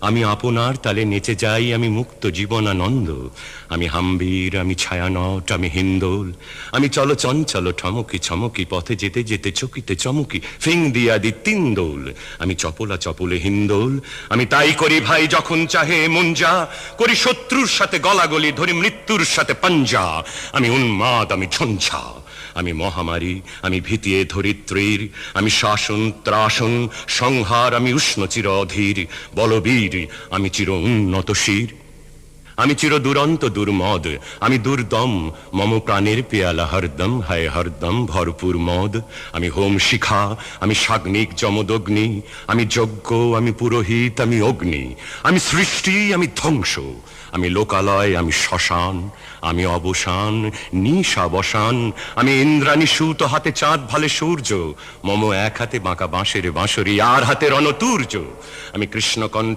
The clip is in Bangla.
আমি আপনার তালে নেচে যাই, আমি মুক্ত জীবনানন্দ। আমি হাম্বীর, আমি ছায়ানট, আমি হিন্দোল, আমি চলচঞ্চল ঠমকি ছমকি, পথে যেতে যেতে চকিতে চমকি, ফিং দিয়া দি তিন দোল। আমি চপলা চপলে হিন্দোল, আমি তাই করি ভাই যখন চাহে মন যা, করি শত্রুর সাথে গলাগলি, ধরি মৃত্যুর সাথে পাঞ্জা। আমি উন্মাদ, আমি ঝঞ্ঝা, আমি মহামারী, আমি ভীতিয়ে ধরিত্রীর, আমি শাসন ত্রাসন সংহার, আমি উষ্ণ চির অধীর বলবীর, আমি চির উন্নত শির। আমি চির দুরন্ত দুর্মদ, আমি দুর্দম, মম প্রাণের পেয়ালা হরদম, হায় হরদম ভরপুর মদ। আমি হোম শিখা, আমি সাগ্নিক যমদগ্নি, আমি যজ্ঞ, আমি পুরোহিত, আমি অগ্নি। আমি সৃষ্টি, আমি ধ্বংস, আমি লোকালয়, আমি শ্মশান, আমি অবসান নিশাবসান। আমি ইন্দ্রাণী সুত, হাতে চাঁদ ভালে সূর্য, মম এক হাতে বাঁকা বাঁশের বাঁশরি, আর হাতে রণতুর্য। আমি কৃষ্ণকণ্ঠ,